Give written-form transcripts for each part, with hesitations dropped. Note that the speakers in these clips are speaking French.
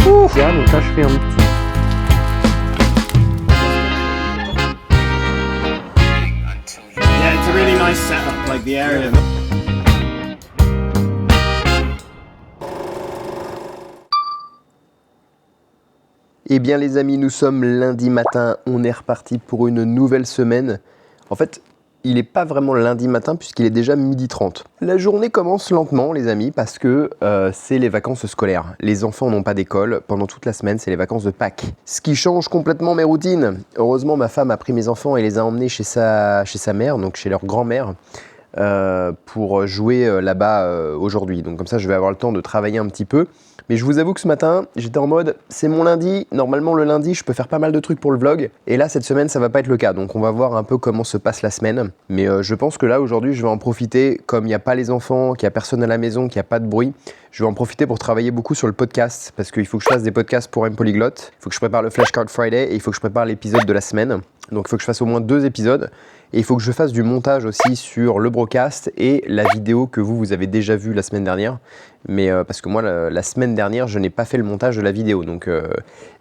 Ouh, là, donc là je fais un petit. Yeah, it's a really nice setup, like the area. Eh bien les amis, nous sommes lundi matin, on est reparti pour une nouvelle semaine. En fait, il n'est pas vraiment lundi matin puisqu'il est déjà 12h30. La journée commence lentement les amis parce que c'est les vacances scolaires. Les enfants n'ont pas d'école, pendant toute la semaine c'est les vacances de Pâques. Ce qui change complètement mes routines. Heureusement ma femme a pris mes enfants et les a emmenés chez sa mère, donc chez leur grand-mère. Pour jouer là-bas aujourd'hui. Donc comme ça, je vais avoir le temps de travailler un petit peu. Mais je vous avoue que ce matin, j'étais en mode, c'est mon lundi. Normalement, le lundi, je peux faire pas mal de trucs pour le vlog. Et là, cette semaine, ça va pas être le cas. Donc on va voir un peu comment se passe la semaine. Mais je pense que là, aujourd'hui, je vais en profiter. Comme il n'y a pas les enfants, qu'il n'y a personne à la maison, qu'il n'y a pas de bruit, je vais en profiter pour travailler beaucoup sur le podcast. Parce qu'il faut que je fasse des podcasts pour M Polyglotte. Il faut que je prépare le Flashcard Friday et il faut que je prépare l'épisode de la semaine. Donc il faut que je fasse au moins 2 épisodes. Et il faut que je fasse du montage aussi sur le broadcast et la vidéo que vous avez déjà vue la semaine dernière. Mais parce que moi, la semaine dernière, je n'ai pas fait le montage de la vidéo. Donc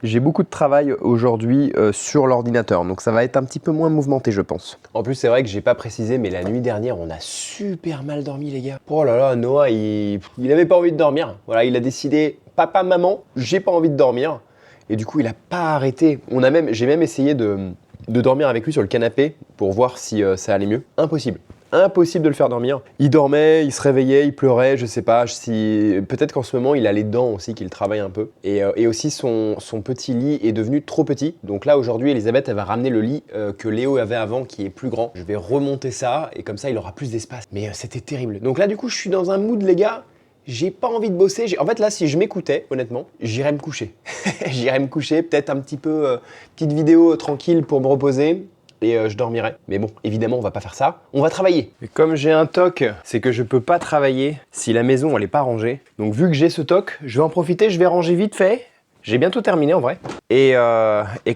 j'ai beaucoup de travail aujourd'hui sur l'ordinateur. Donc ça va être un petit peu moins mouvementé, je pense. En plus, c'est vrai que j'ai pas précisé, mais la nuit dernière, on a super mal dormi, les gars. Oh là là, Noah, il avait pas envie de dormir. Voilà, il a décidé, papa, maman, j'ai pas envie de dormir. Et du coup, il a pas arrêté. J'ai même essayé de dormir avec lui sur le canapé pour voir si ça allait mieux. Impossible. Impossible de le faire dormir. Il dormait, il se réveillait, il pleurait, je sais pas. Peut-être qu'en ce moment, il a les dents aussi qu'il travaille un peu. Et aussi, son petit lit est devenu trop petit. Donc là, aujourd'hui, Elisabeth, elle va ramener le lit que Léo avait avant, qui est plus grand. Je vais remonter ça et comme ça, il aura plus d'espace. Mais c'était terrible. Donc là, du coup, je suis dans un mood, les gars. J'ai pas envie de bosser. En fait, là, si je m'écoutais, honnêtement, j'irais me coucher. J'irais me coucher, peut-être un petit peu, petite vidéo tranquille pour me reposer et je dormirais. Mais bon, évidemment, on va pas faire ça. On va travailler. Et comme j'ai un toc, c'est que je peux pas travailler si la maison, elle est pas rangée. Donc, vu que j'ai ce toc, je vais en profiter, je vais ranger vite fait. J'ai bientôt terminé, en vrai. Et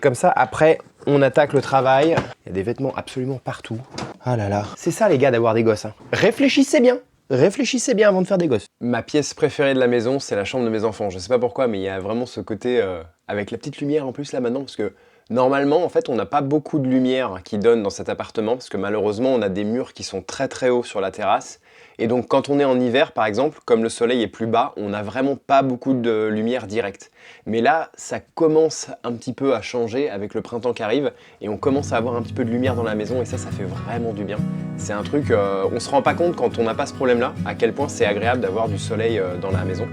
comme ça, après, on attaque le travail. Il y a des vêtements absolument partout. Ah là là. C'est ça, les gars, d'avoir des gosses. Hein. Réfléchissez bien. Réfléchissez bien avant de faire des gosses. Ma pièce préférée de la maison, c'est la chambre de mes enfants. Je sais pas pourquoi, mais il y a vraiment ce côté avec la petite lumière en plus là maintenant, parce que normalement, en fait, on n'a pas beaucoup de lumière qui donne dans cet appartement, parce que malheureusement, on a des murs qui sont très très hauts sur la terrasse. Et donc, quand on est en hiver, par exemple, comme le soleil est plus bas, on n'a vraiment pas beaucoup de lumière directe. Mais là, ça commence un petit peu à changer avec le printemps qui arrive, et on commence à avoir un petit peu de lumière dans la maison, et ça fait vraiment du bien. C'est un truc, on se rend pas compte quand on n'a pas ce problème-là, à quel point c'est agréable d'avoir du soleil dans la maison.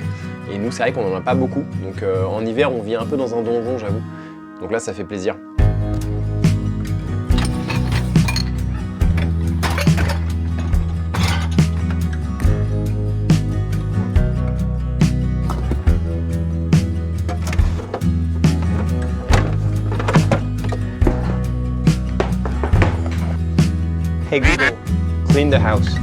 Et nous, c'est vrai qu'on en a pas beaucoup, donc en hiver, on vit un peu dans un donjon, j'avoue. Donc là, ça fait plaisir. Hey Google, clean the house.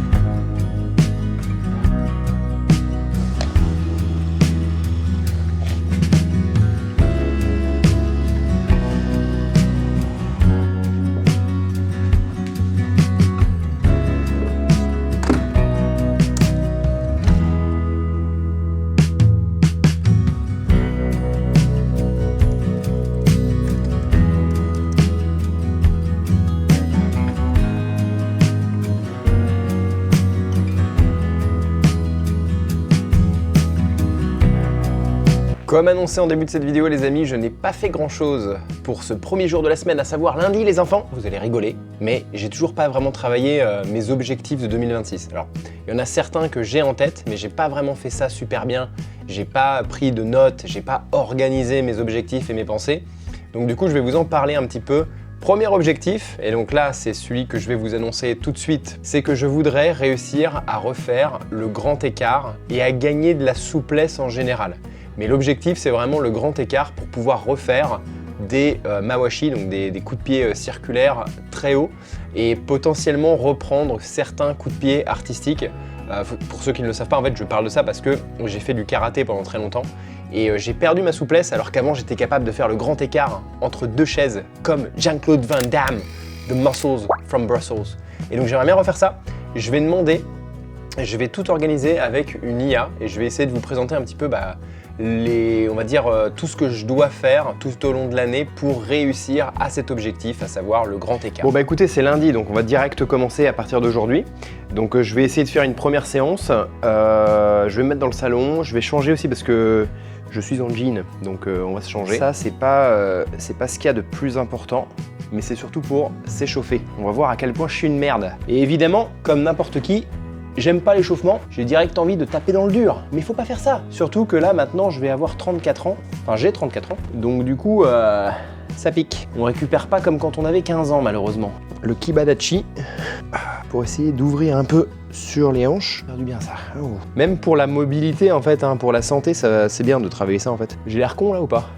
Comme annoncé en début de cette vidéo, les amis, je n'ai pas fait grand chose pour ce premier jour de la semaine, à savoir lundi, les enfants. Vous allez rigoler, mais j'ai toujours pas vraiment travaillé mes objectifs de 2026. Alors, il y en a certains que j'ai en tête, mais j'ai pas vraiment fait ça super bien. J'ai pas pris de notes, j'ai pas organisé mes objectifs et mes pensées. Donc du coup, je vais vous en parler un petit peu. Premier objectif, et donc là, c'est celui que je vais vous annoncer tout de suite, c'est que je voudrais réussir à refaire le grand écart et à gagner de la souplesse en général. Mais l'objectif, c'est vraiment le grand écart pour pouvoir refaire des mawashi, donc des coups de pied circulaires très hauts et potentiellement reprendre certains coups de pied artistiques. Pour ceux qui ne le savent pas, en fait, je parle de ça parce que j'ai fait du karaté pendant très longtemps et j'ai perdu ma souplesse alors qu'avant, j'étais capable de faire le grand écart entre 2 chaises comme Jean-Claude Van Damme de Muscles from Brussels. Et donc, j'aimerais bien refaire ça. Je vais demander, je vais tout organiser avec une IA et je vais essayer de vous présenter un petit peu on va dire, tout ce que je dois faire tout au long de l'année pour réussir à cet objectif, à savoir le grand écart. Bon bah écoutez, c'est lundi, donc on va direct commencer à partir d'aujourd'hui. Donc je vais essayer de faire une première séance, je vais me mettre dans le salon, je vais changer aussi parce que je suis en jean, donc on va se changer. Ça, c'est pas ce qu'il y a de plus important, mais c'est surtout pour s'échauffer. On va voir à quel point je suis une merde. Et évidemment, comme n'importe qui, j'aime pas l'échauffement, j'ai direct envie de taper dans le dur. Mais faut pas faire ça. Surtout que là, maintenant, je vais avoir 34 ans. Enfin, j'ai 34 ans. Donc du coup, ça pique. On récupère pas comme quand on avait 15 ans, malheureusement. Le Kibadachi, pour essayer d'ouvrir un peu sur les hanches. Faire du bien, ça. Oh. Même pour la mobilité, en fait, hein, pour la santé, c'est bien de travailler ça, en fait. J'ai l'air con, là, ou pas?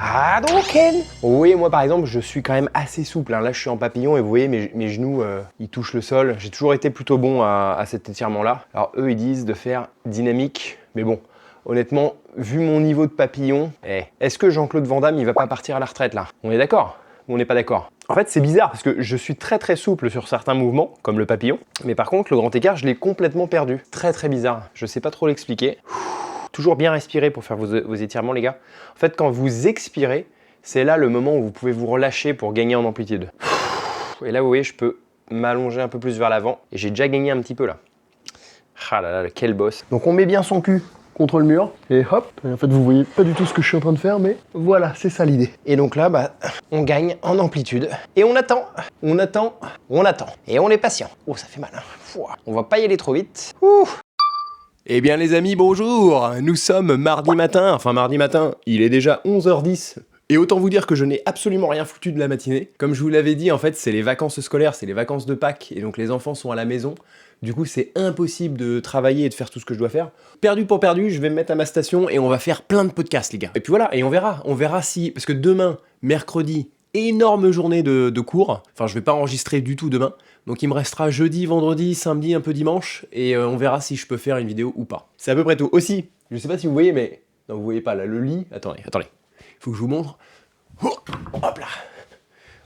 Ah donc vous voyez, moi par exemple, je suis quand même assez souple, hein. Là je suis en papillon et vous voyez mes genoux, ils touchent le sol. J'ai toujours été plutôt bon à cet étirement-là. Alors eux, ils disent de faire dynamique, mais bon, honnêtement, vu mon niveau de papillon, est-ce que Jean-Claude Van Damme, il va pas partir à la retraite là? On est d'accord ou on n'est pas d'accord? En fait, c'est bizarre parce que je suis très très souple sur certains mouvements, comme le papillon, mais par contre, le grand écart, je l'ai complètement perdu. Très très bizarre, je sais pas trop l'expliquer. Toujours bien respirer pour faire vos étirements, les gars. En fait, quand vous expirez, c'est là le moment où vous pouvez vous relâcher pour gagner en amplitude. Et là, vous voyez, je peux m'allonger un peu plus vers l'avant. Et j'ai déjà gagné un petit peu là. Ah là là, quel boss. Donc on met bien son cul contre le mur. Et hop. Et en fait, vous voyez pas du tout ce que je suis en train de faire, mais voilà, c'est ça l'idée. Et donc là, bah, on gagne en amplitude. Et on attend, on attend, on attend. Et on est patient. Oh, ça fait mal. Hein. On va pas y aller trop vite. Ouh. Eh bien les amis, bonjour. Nous sommes mardi matin, il est déjà 11h10. Et autant vous dire que je n'ai absolument rien foutu de la matinée. Comme je vous l'avais dit, en fait, c'est les vacances scolaires, c'est les vacances de Pâques, et donc les enfants sont à la maison. Du coup, c'est impossible de travailler et de faire tout ce que je dois faire. Perdu pour perdu, je vais me mettre à ma station et on va faire plein de podcasts, les gars. Et puis voilà, et on verra si... Parce que demain, mercredi, énorme journée de cours. Enfin, je vais pas enregistrer du tout demain. Donc il me restera jeudi, vendredi, samedi, un peu dimanche, et on verra si je peux faire une vidéo ou pas. C'est à peu près tout. Aussi, je sais pas si vous voyez, mais... Non, vous voyez pas, là, le lit... Attendez. Faut que je vous montre. Oh, hop là.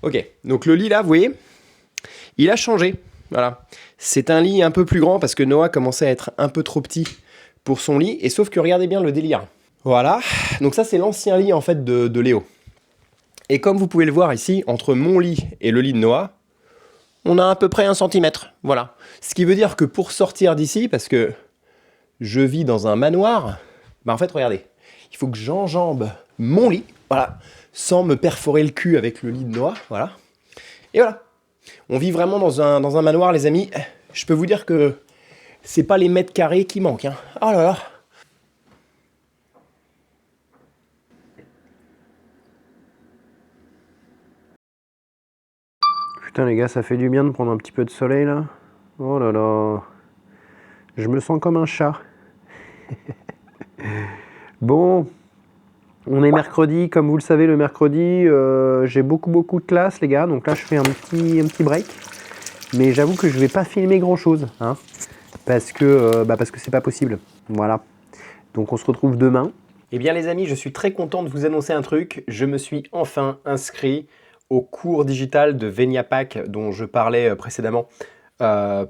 Ok, donc le lit, là, vous voyez, il a changé. Voilà. C'est un lit un peu plus grand, parce que Noah commençait à être un peu trop petit pour son lit, et sauf que regardez bien le délire. Voilà. Donc ça, c'est l'ancien lit, en fait, de Léo. Et comme vous pouvez le voir ici, entre mon lit et le lit de Noah, on a à peu près 1 centimètre, voilà. Ce qui veut dire que pour sortir d'ici, parce que je vis dans un manoir, bah en fait, regardez, il faut que j'enjambe mon lit, voilà, sans me perforer le cul avec le lit de Noah, voilà. Et voilà, on vit vraiment dans un manoir, les amis. Je peux vous dire que c'est pas les mètres carrés qui manquent, hein. Oh là là. Putain les gars, ça fait du bien de prendre un petit peu de soleil là. Oh là là. Je me sens comme un chat. Bon, on est mercredi, comme vous le savez, le mercredi, j'ai beaucoup de classe les gars, donc là je fais un petit break. Mais j'avoue que je vais pas filmer grand chose, hein, parce que c'est pas possible. Voilà. Donc on se retrouve demain. Eh bien les amis, je suis très content de vous annoncer un truc. Je me suis enfin inscrit au cours digital de Veniapac dont je parlais précédemment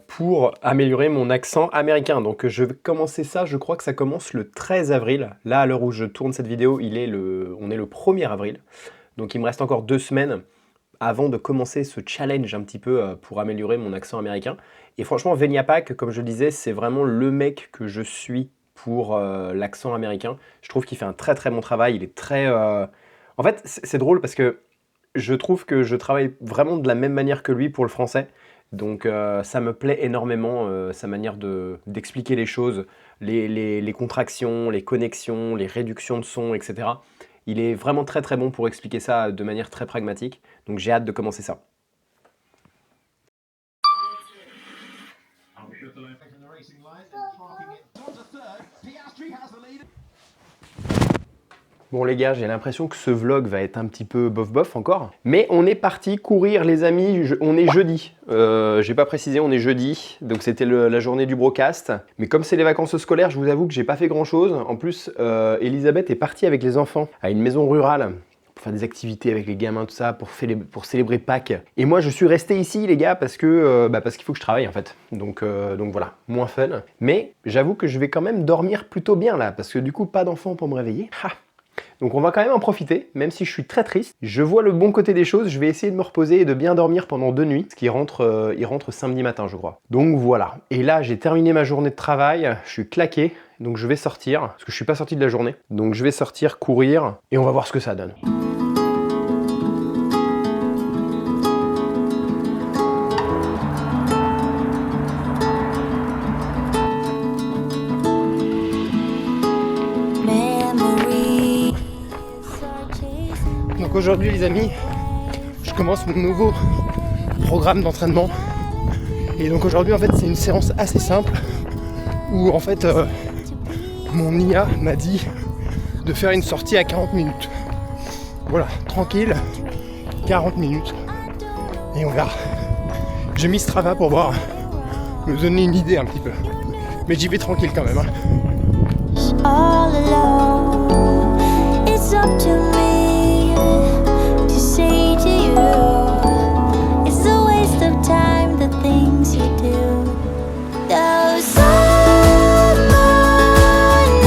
pour améliorer mon accent américain. Donc je vais commencer ça, je crois que ça commence le 13 avril. Là, à l'heure où je tourne cette vidéo, on est le 1er avril. Donc il me reste encore 2 semaines avant de commencer ce challenge un petit peu pour améliorer mon accent américain. Et franchement, Veniapac, comme je le disais, c'est vraiment le mec que je suis pour l'accent américain. Je trouve qu'il fait un très très bon travail. Il est très... En fait, c'est drôle parce que je trouve que je travaille vraiment de la même manière que lui pour le français. Donc ça me plaît énormément, sa manière d'expliquer les choses, les contractions, les connexions, les réductions de son, etc. Il est vraiment très très bon pour expliquer ça de manière très pragmatique. Donc j'ai hâte de commencer ça. Bon les gars, j'ai l'impression que ce vlog va être un petit peu bof encore. Mais on est parti courir les amis, on est jeudi. J'ai pas précisé, on est jeudi. Donc c'était la journée du broadcast. Mais comme c'est les vacances scolaires, je vous avoue que j'ai pas fait grand chose. En plus, Elisabeth est partie avec les enfants à une maison rurale pour faire des activités avec les gamins, tout ça, pour célébrer Pâques. Et moi, je suis resté ici, les gars, parce qu'il faut que je travaille, en fait. Donc voilà, moins fun. Mais j'avoue que je vais quand même dormir plutôt bien, là, parce que du coup, pas d'enfant pour me réveiller. Ha. Donc on va quand même en profiter, même si je suis très triste. Je vois le bon côté des choses, je vais essayer de me reposer et de bien dormir pendant 2 nuits, parce qu'il rentre, il rentre samedi matin, je crois. Donc voilà. Et là, j'ai terminé ma journée de travail, je suis claqué, donc je vais sortir, parce que je suis pas sorti de la journée. Donc je vais sortir, courir, et on va voir ce que ça donne. Donc aujourd'hui les amis, je commence mon nouveau programme d'entraînement. Et donc aujourd'hui en fait c'est une séance assez simple où en fait mon IA m'a dit de faire une sortie à 40 minutes. Voilà, tranquille, 40 minutes. Et on verra. J'ai mis Strava pour voir, me donner une idée un petit peu. Mais j'y vais tranquille quand même. All alone, it's up to me to say to you, it's a waste of time, the things you do. Those summer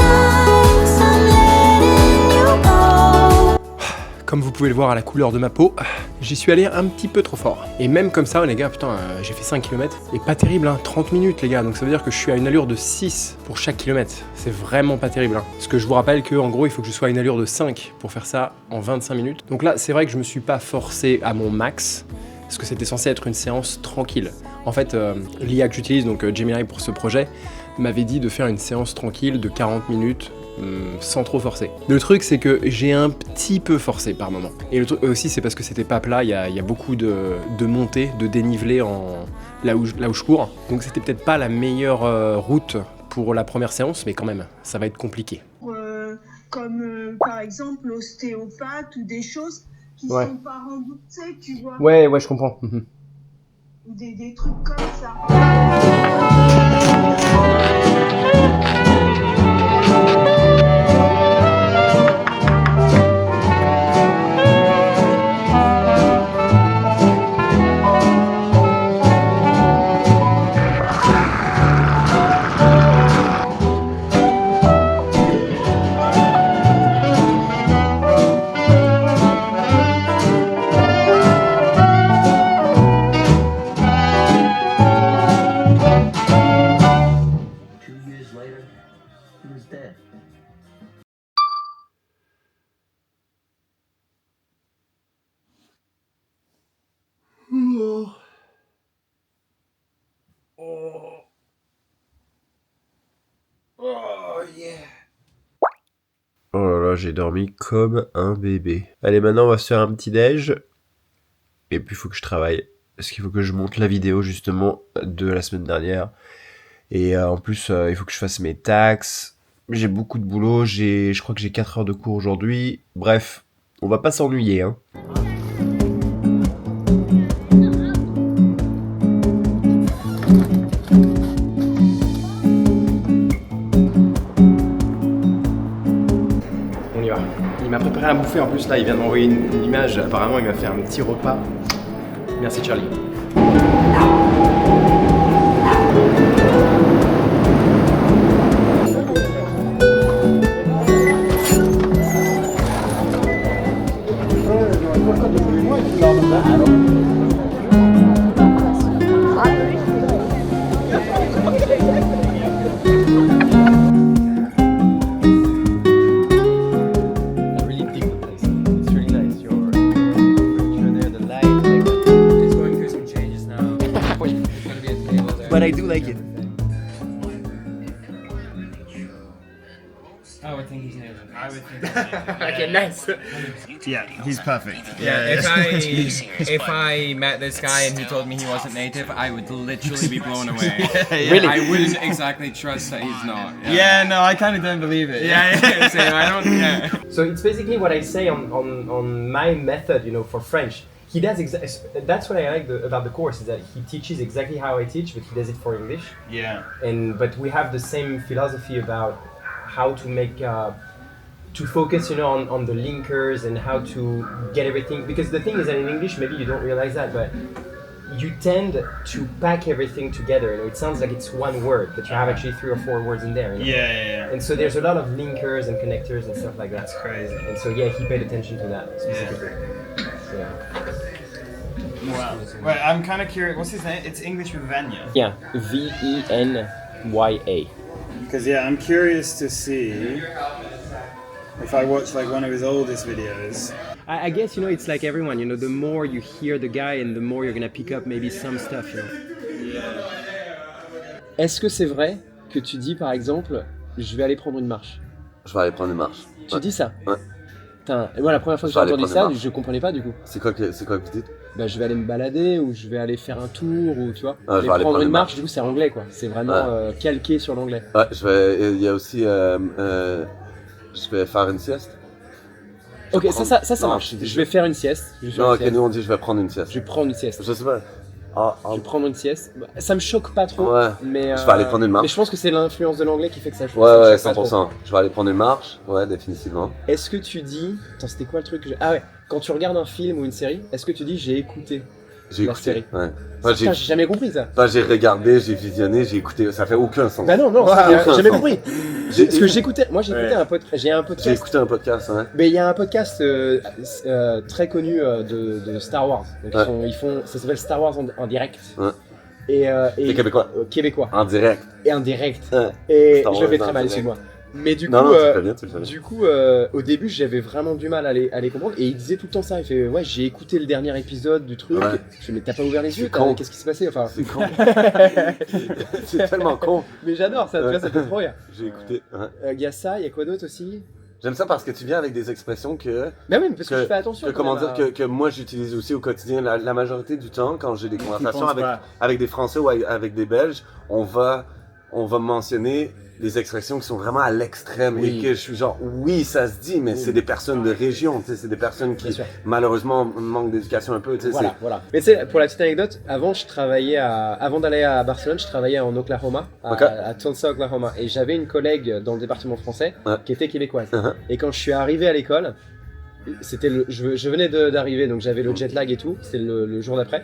nights, I'm letting you go. Comme vous pouvez le voir à la couleur de ma peau, j'y suis allé un petit peu trop fort. Et même comme ça, les gars, putain, j'ai fait 5 km. Et pas terrible, hein, 30 minutes, les gars. Donc ça veut dire que je suis à une allure de 6 pour chaque kilomètre. C'est vraiment pas terrible. Hein. Parce que je vous rappelle qu'en gros, il faut que je sois à une allure de 5 pour faire ça en 25 minutes. Donc là, c'est vrai que je me suis pas forcé à mon max. Parce que c'était censé être une séance tranquille. En fait, l'IA que j'utilise, donc Gemini pour ce projet, m'avait dit de faire une séance tranquille de 40 minutes. Sans trop forcer. Le truc c'est que j'ai un petit peu forcé par moment. Et le truc aussi c'est parce que c'était pas plat, il y a beaucoup de montées, de dénivelé là où je cours. Donc c'était peut-être pas la meilleure route pour la première séance, mais quand même, ça va être compliqué. Comme par exemple l'ostéopathe ou des choses qui sont pas remboursées, tu vois. Ouais, je comprends. Ou des trucs comme ça. Oh là là, j'ai dormi comme un bébé. Allez, maintenant on va se faire un petit déj. Et puis il faut que je travaille. Parce qu'il faut que je monte la vidéo justement de la semaine dernière. Et en plus, il faut que je fasse mes taxes. J'ai beaucoup de boulot. Je crois que j'ai 4 heures de cours aujourd'hui. Bref, on va pas s'ennuyer, hein. Il m'a préparé à bouffer en plus là, il vient de m'envoyer une image, apparemment il m'a fait un petit repas. Merci Charlie. But I do like it. I would think he's native. I would think he's native. Okay, nice. Yeah, he's perfect. Yeah, if I met this guy and he told me he wasn't native, I would literally be blown away. Really? I wouldn't exactly trust that he's not. Yeah, no, I kind of don't believe it. Yeah, same. I don't. Yeah. So it's basically what I say on my method, you know, for French. He does that's what I like about the course, is that he teaches exactly how I teach, but he does it for English. Yeah. But we have the same philosophy about how to make to focus, on the linkers and how to get everything. Because the thing is that in English, maybe you don't realize that, but you tend to pack everything together. It sounds like it's one word, but you have actually 3 or 4 words in there. Yeah. And so there's a lot of linkers and connectors and stuff like that. That's crazy. And so yeah, he paid attention to that specifically. Yeah. Wow. Wait, I'm kind of curious. What's his name? It's English with Venya. Yeah, Venya. Because I'm curious to see if I watch like one of his oldest videos. I guess, it's like everyone, the more you hear the guy and the more you're gonna pick up maybe some stuff, Est-ce que c'est vrai que tu dis par exemple, je vais aller prendre une marche? Je vais aller prendre une marche. Tu dis ça? Ouais. Putain, et moi la première fois que j'ai entendu ça, je comprenais pas du coup. C'est quoi que vous dites? Bah je vais aller me balader ou je vais aller faire un tour ou tu vois. Ah, je vais aller prendre une marche, du coup c'est anglais quoi. C'est vraiment calqué sur l'anglais. Ouais, il y a aussi, je vais faire une sieste. Ok, ça marche. Je vais faire une sieste. Non, ok, nous on dit je vais prendre une sieste. Je vais prendre une sieste. Je sais pas. Je vais prendre une sieste. Ça me choque pas trop. Ouais. Mais je vais aller prendre une marche. Mais je pense que c'est l'influence de l'anglais qui fait que ça choque. Ouais, 100%. Je vais aller prendre une marche. Ouais, définitivement. Est-ce que tu dis... Attends, c'était quoi le truc que j'ai... Ah ouais, quand tu regardes un film ou une série, est-ce que tu dis j'ai écouté la série? Ouais. Putain, j'ai jamais compris ça. J'ai regardé, j'ai visionné, j'ai écouté. Ça fait aucun sens. Bah non, j'ai jamais compris. Parce que j'écoutais... Moi j'écoutais un podcast. J'ai écouté un podcast, ouais. Mais il y a un podcast très connu de Star Wars. Donc ça s'appelle Star Wars en direct. Ouais. Et québécois. Québécois. En direct. Et en direct. Ouais. Et je le fais très mal, excuse-moi. Mais du coup, tu le fais bien. Au début, j'avais vraiment du mal à les comprendre. Et il disait tout le temps ça. Il fait, ouais, j'ai écouté le dernier épisode du truc. Ouais. Je fais, mais t'as pas ouvert les yeux, qu'est-ce qui s'est passé? Enfin, c'est con. C'est tellement con. Mais j'adore ça, tu vois, ça fait trop rire. J'ai écouté. Il y a ça, il y a quoi d'autre aussi? J'aime ça parce que tu viens avec des expressions que. Bah oui, parce que je fais attention. Que moi j'utilise aussi au quotidien. La majorité du temps, quand j'ai des conversations avec des Français ou avec des Belges, on va mentionner des expressions qui sont vraiment à l'extrême et que je suis genre oui ça se dit mais c'est des personnes de région, tu sais, c'est des personnes qui malheureusement manquent d'éducation un peu, tu sais. Voilà. Mais tu sais, pour la petite anecdote, avant d'aller à Barcelone, je travaillais en Oklahoma, à Tulsa, Oklahoma, et j'avais une collègue dans le département français qui était québécoise. Et quand je suis arrivé à l'école, je venais d'arriver, donc j'avais le jet lag et tout, c'était le jour d'après.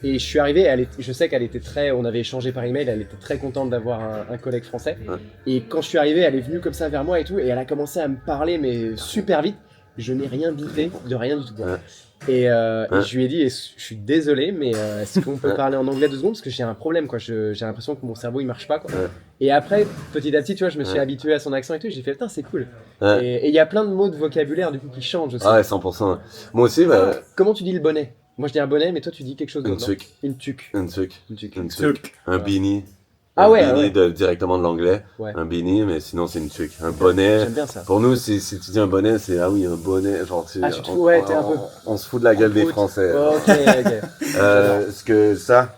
Et je suis arrivé, je sais qu'elle était on avait échangé par email, elle était très contente d'avoir un collègue français. Et quand je suis arrivé, elle est venue comme ça vers moi et tout, et elle a commencé à me parler, mais super vite. Je n'ai rien bité, de rien du tout. Et je lui ai dit, je suis désolé, mais est-ce qu'on peut parler en anglais 2 secondes? Parce que j'ai un problème, quoi. J'ai l'impression que mon cerveau il marche pas, quoi. Et après, petit à petit, tu vois, je me suis habitué à son accent et tout, j'ai fait, putain, c'est cool. Et il y a plein de mots de vocabulaire du coup qui changent aussi. Ah ouais, 100%. Moi aussi, Comment tu dis le bonnet? Moi je dis un bonnet, mais toi tu dis quelque chose d'autre. Une tuque. Une tuque. Un beanie. Ah ouais, directement de l'anglais. Ouais. Un beanie, mais sinon c'est une tuque. Un bonnet. J'aime bien ça. Pour nous, si tu dis un bonnet, c'est un bonnet. Genre, t'es un peu. On se fout de la gueule des Français. Ok. Est-ce que ça,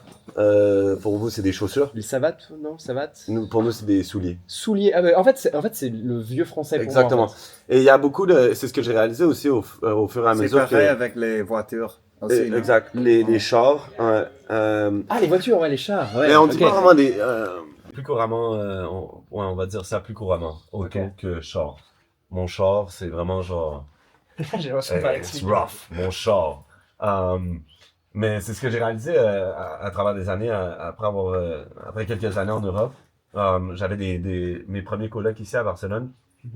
pour vous, c'est des chaussures? Les savates, non? Savates? Pour nous, c'est des souliers. Souliers. Ah bah, en fait, c'est le vieux français pour Exactement. moi. En fait. Et il y a beaucoup de. C'est ce que j'ai réalisé aussi au fur et à mesure. C'est pareil avec les voitures. Aussi, exact. Les chars. Les voitures, ouais, les chars. Ouais. Mais on dit pas vraiment des. Plus couramment, on va dire ça plus couramment. Auto que char. Mon char, c'est vraiment genre. It's rough, mon char. Mais c'est ce que j'ai réalisé à travers des années, après quelques années en Europe. J'avais mes premiers colocs ici à Barcelone.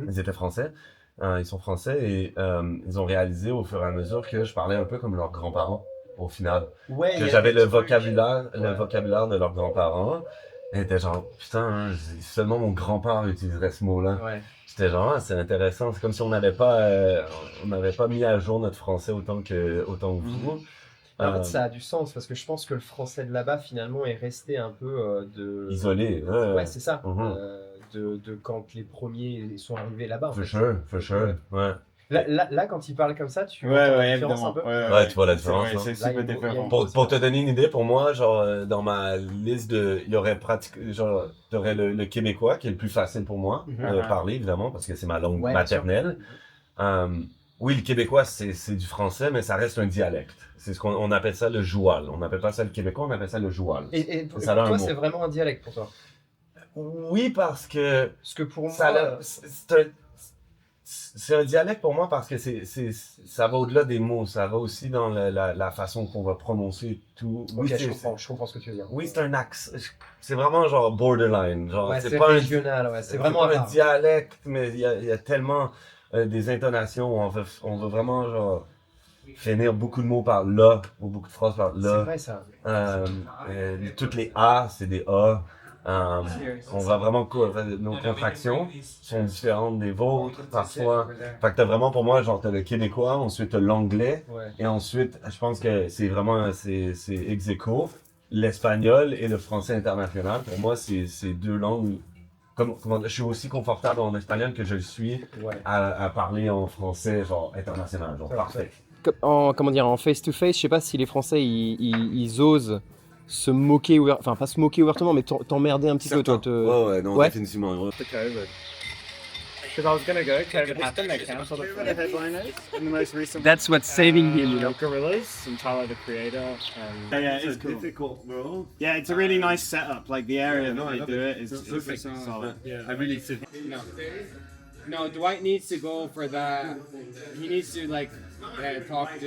Ils étaient français. Ils sont français et ils ont réalisé au fur et à mesure que je parlais un peu comme leurs grands-parents au final. Ouais, que j'avais le vocabulaire de leurs grands-parents. Et était genre, putain, seulement mon grand-père utiliserait ce mot-là. Ouais. J'étais genre, c'est intéressant. C'est comme si on n'avait pas mis à jour notre français autant que vous. En fait, ça a du sens parce que je pense que le français de là-bas finalement est resté un peu isolé. Ouais, c'est ça. De quand les premiers sont arrivés là-bas. For sure. Ouais. Là, quand il parle comme ça, tu vois la différence un peu. Ouais, tu vois la différence. C'est super différent. Pour te donner une idée, pour moi, genre dans ma liste il y aurait t'aurais le québécois qui est le plus facile pour moi de parler évidemment parce que c'est ma langue maternelle. Oui, le québécois c'est du français, mais ça reste un dialecte. C'est ce qu'on appelle ça le joual. On n'appelle pas ça le québécois, on appelle ça le joual. Et pour toi, c'est vraiment un dialecte pour toi? Oui, parce que pour moi, c'est un dialecte pour moi parce que ça va au-delà des mots, ça va aussi dans la façon qu'on va prononcer tout. Ok, Oui, je comprends ce que tu veux dire. Oui, c'est un accent. C'est vraiment genre borderline. Genre, Ouais, c'est pas régional, ouais, c'est vraiment pas un rare. dialecte, mais il y a tellement des intonations où on veut vraiment genre finir beaucoup de mots par là, ou beaucoup de phrases par C'est là. vrai ça. Toutes les A, c'est des A. On va vraiment nos contractions sont différentes des vôtres parfois. Fait que t'as vraiment pour moi genre t'as le québécois, ensuite t'as l'anglais Ouais. et ensuite je pense que c'est vraiment c'est ex aequo l'espagnol et le français international. Pour moi c'est deux langues comment je suis aussi confortable en espagnol que je le suis Ouais. à parler en français genre international genre parfait. Comment dire, en face-to-face, je sais pas si les Français ils osent se moquer, enfin pas se moquer ouvertement, mais t'emmerder un petit peu, toi. Ouais, non, Ouais. définitivement. The COVID. Because I was gonna go, COVID happened, they cancelled it for the headliners in the most recent That's what's saving him, you know. Gorillaz and Tyler the Creator. And yeah, it's cool. difficult role. Yeah, it's a really nice setup. Like the area that they do it is perfect. solid. I really No, Dwight needs to go for the. He needs to like talk to.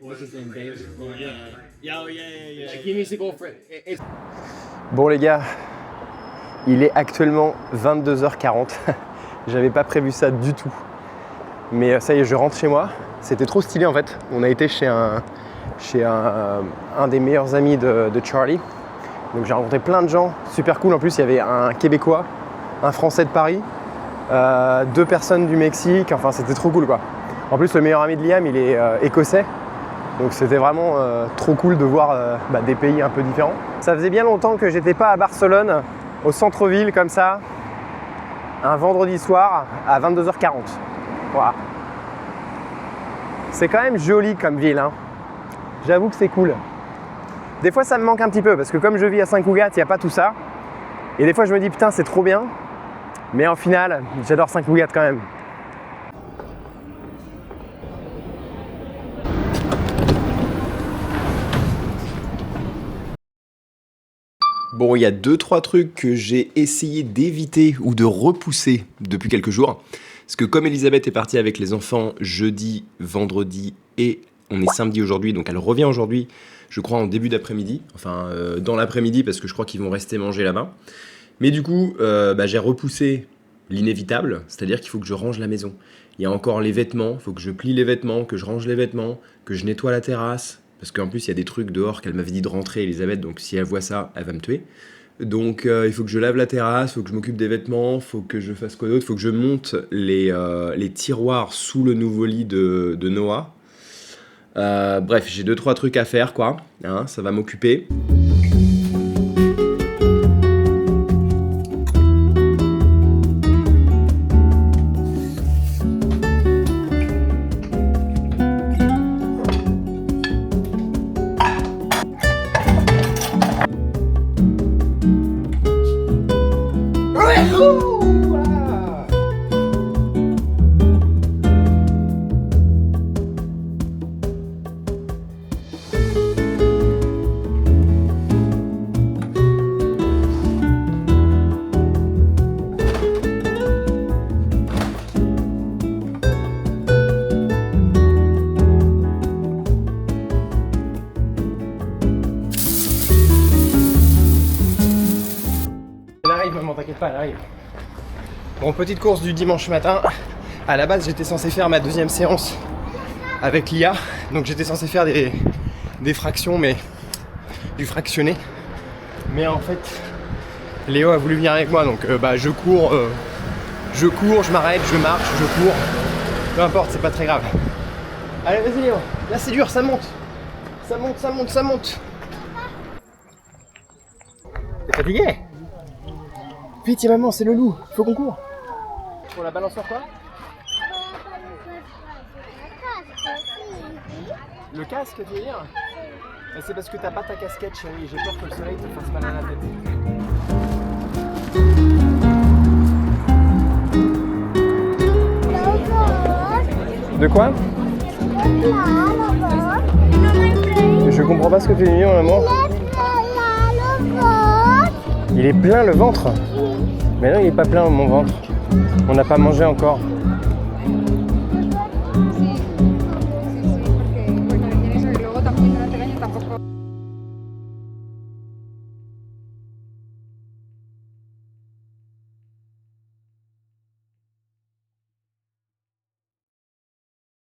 What's his name, David? Yeah. Like, he needs to go for. It's Bon les gars, il est actuellement 22h40. J'avais pas prévu ça du tout. Mais ça y est, je rentre chez moi. C'était trop stylé en fait. On a été chez un des meilleurs amis de Charlie. Donc j'ai rencontré plein de gens, super cool. En plus, il y avait un Québécois, un Français de Paris, 2 personnes du Mexique. Enfin, c'était trop cool quoi. En plus, le meilleur ami de Liam, il est écossais. Donc c'était vraiment trop cool de voir des pays un peu différents. Ça faisait bien longtemps que j'étais pas à Barcelone, au centre-ville comme ça, un vendredi soir à 22h40. Voilà. C'est quand même joli comme ville, hein. J'avoue que c'est cool. Des fois ça me manque un petit peu parce que comme je vis à Saint-Cugat, il n'y a pas tout ça. Et des fois je me dis putain c'est trop bien. Mais en final, j'adore Saint-Cugat quand même. Bon, il y a 2-3 trucs que j'ai essayé d'éviter ou de repousser depuis quelques jours. Parce que comme Elisabeth est partie avec les enfants jeudi, vendredi et on est samedi aujourd'hui, donc elle revient aujourd'hui, je crois en début d'après-midi, enfin dans l'après-midi parce que je crois qu'ils vont rester manger là-bas. Mais du coup, j'ai repoussé l'inévitable, c'est-à-dire qu'il faut que je range la maison. Il y a encore les vêtements, il faut que je plie les vêtements, que je range les vêtements, que je nettoie la terrasse. Parce qu'en plus, il y a des trucs dehors qu'elle m'avait dit de rentrer, Elisabeth, donc si elle voit ça, elle va me tuer. Donc il faut que je lave la terrasse, il faut que je m'occupe des vêtements, il faut que je fasse quoi d'autre, il faut que je monte les tiroirs sous le nouveau lit de Noah. Bref, j'ai 2-3 trucs à faire, quoi. Hein, ça va m'occuper. Elle arrive, maman, t'inquiète pas, elle arrive. Bon, petite course du dimanche matin. À la base, j'étais censé faire ma 2e séance avec l'IA. Donc j'étais censé faire des fractions, mais du fractionné. Mais en fait, Léo a voulu venir avec moi. Donc je cours, je m'arrête, je marche, je cours. Peu importe, c'est pas très grave. Allez, vas-y Léo. Là, c'est dur, ça monte. Ça monte, ça monte, ça monte. T'es fatigué? Vite, y'a maman, c'est le loup, faut qu'on court. Pour la balançoire quoi? Le casque, tu veux dire? C'est parce que t'as pas ta casquette, chérie, j'ai peur que le soleil te fasse mal à la tête. De quoi? Je comprends pas ce que tu dis, maman. Il est plein le ventre? Mais non, il est pas plein mon ventre. On n'a pas mangé encore.